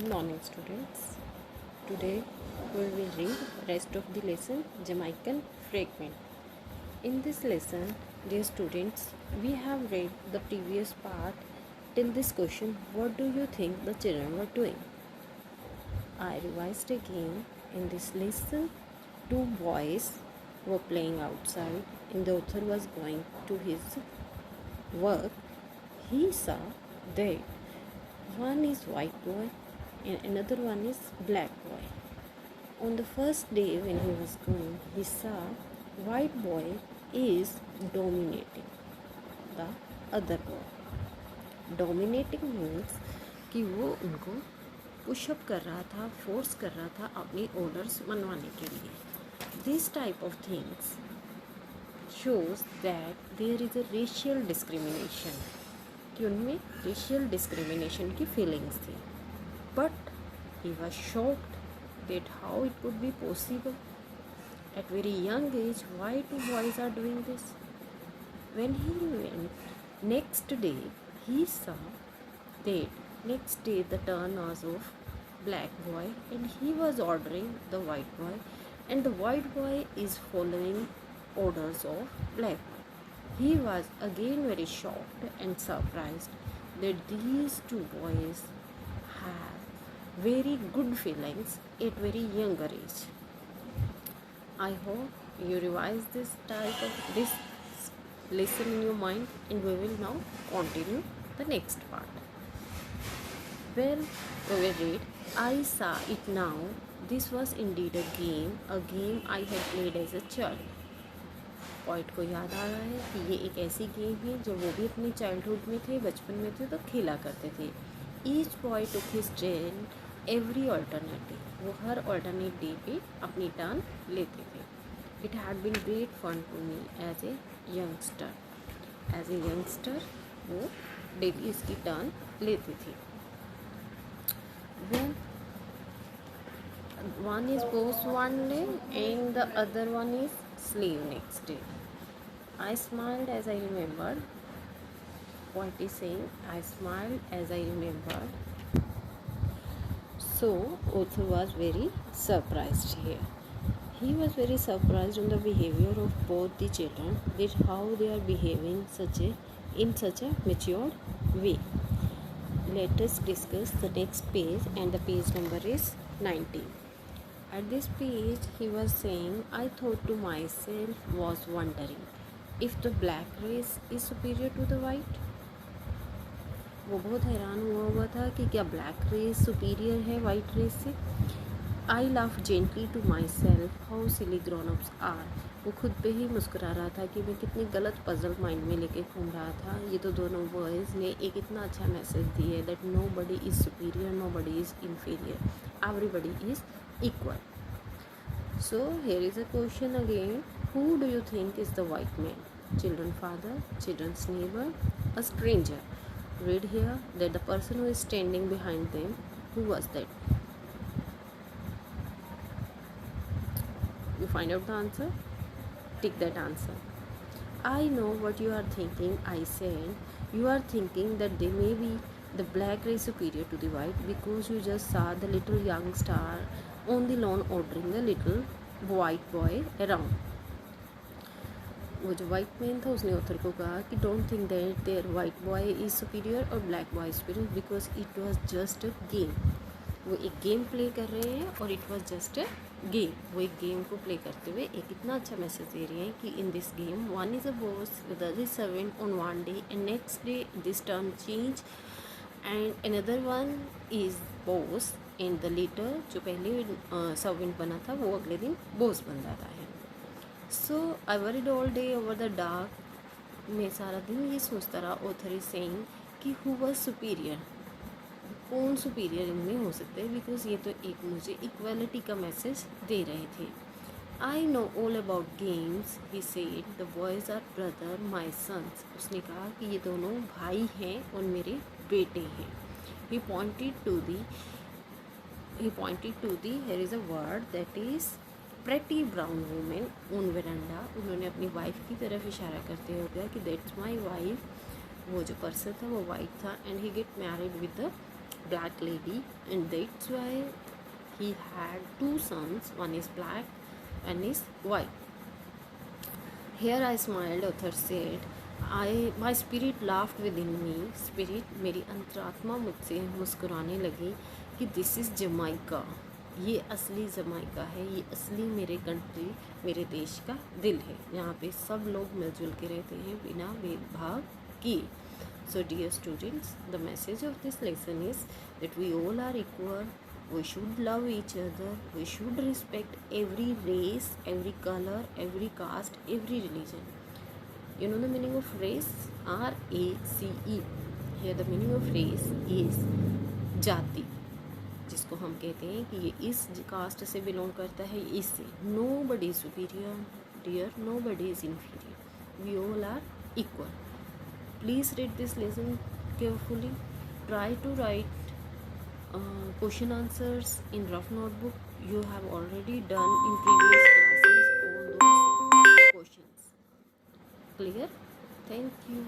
morning, students. Today we will read rest of the lesson Jamaican fragment. In this lesson, dear students, we have read the previous part till this question, what do you think the children were doing? I revised again. In this lesson, two boys were playing outside and the author was going to his work. He saw that one is white boy and another one is black boy. On the first day when he was going, he saw white boy is dominating the other boy. Dominating means कि वो उनको pushup कर रहा था, force कर रहा था अपनी ऑर्डर्स मनवाने के लिए. This type of things shows that there is a racial discrimination. कि उनमें रेशियल डिस्क्रिमिनेशन की फीलिंग्स थी. But he was shocked that how it could be possible at very young age why two boys are doing this. When he went next day he saw that next day the turn was of black boy and he was ordering the white boy and the white boy is following orders of black boy. He was again very shocked and surprised that these two boys have very good feelings at very younger age. I hope you revise this type of this lesson in your mind and we will now continue the next part. Well, we will read. I saw it now. This was indeed a game I had played as a child. Point को याद आ रहा है कि ये एक ऐसी game है जो वो भी अपने चाइल्डहुड में थे, बचपन में थे तो खेला करते थे. Each boy took his turn every alternative. वो हर ऑल्टरनेट डे पे अपनी टर्न लेते थे. It had been great fun to me as a youngster. As a youngster वो डेली इसकी टर्न लेती थी. When one is boss one day and the other one is slave next day. I smiled as I remembered. What is saying? I smiled as I remembered. So Otho was very surprised here. He was very surprised on the behavior of both the children, that how they are behaving in such a matured way. Let us discuss the next page and the page number is 90. At this page he was saying, I thought to myself, was wondering if the black race is superior to the white. वो बहुत हैरान हुआ था कि क्या black race superior है white race से. I laugh gently to myself how silly grown ups are. वो खुद पे ही मुस्कुरा रहा था कि मैं कितनी गलत पजल माइंड में लेके घूम रहा था. ये तो दोनों बॉयज़ ने एक इतना अच्छा मैसेज दिए that nobody is superior, nobody is inferior, everybody is equal. So here is a question again. Who do you think is the white man? Children father, children's neighbor, a stranger. Read here that the person who is standing behind them, who was that? You find out the answer? Tick that answer. I know what you are thinking, I said. You are thinking that they may be the black race superior to the white because you just saw the little young star on the lawn ordering the little white boy around. वो जो white man था उसने author को कहा कि don't think that there white boy is superior और black boy superior because it was just a game. वो एक गेम प्ले कर रहे हैं और it was just a game. वो एक गेम को प्ले करते हुए एक इतना अच्छा मैसेज दे रहे हैं कि in this game one is a boss with other servant on one day and next day this turn change and another one is boss and the leader जो पहले सर्वेंट बना था वो अगले दिन बॉस बन जाता है. So I worried all day over the dark. मैं सारा दिन ये सोचता रहा ऑथर इज सेइंग कि हु वाज सुपीरियर, कौन सुपीरियर इनमें हो सकते हैं, बिकॉज ये तो एक मुझे इक्वालिटी का मैसेज दे रहे थे. I know all about games he said the boys are brother my sons. उसने कहा कि ये दोनों भाई हैं और मेरे बेटे हैं. He pointed to the here is a word that is pretty brown woman on veranda. उन्होंने अपनी वाइफ की तरफ इशारा करते हुए कहा कि दैट्स माई वाइफ. वो जो पर्सन था वो वाइट था and he get married with the black lady, and that's why he had two sons. One is black, one is white. Here I smiled, author said. My spirit laughed within me. Spirit, मेरी अंतरात्मा मुझसे मुस्कुराने लगी कि this is Jamaica, ये असली Jamaica है, ये असली मेरे कंट्री, मेरे देश का दिल है, यहाँ पे सब लोग मिलजुल के रहते हैं बिना भेदभाव किए. So dear students, the message of this lesson is that we all are equal. We should love each other. We should respect every race, every color, every caste, every religion. You know the meaning of race? R-A-C-E. Here the meaning of race is जाति, जिसको हम कहते हैं कि ये इस cast से belong करता है, इससे. Nobody is superior, dear. Nobody is inferior. We all are equal. Please read this lesson carefully. Try to write question answers in rough notebook. You have already done in previous classes all those questions. Clear? Thank you.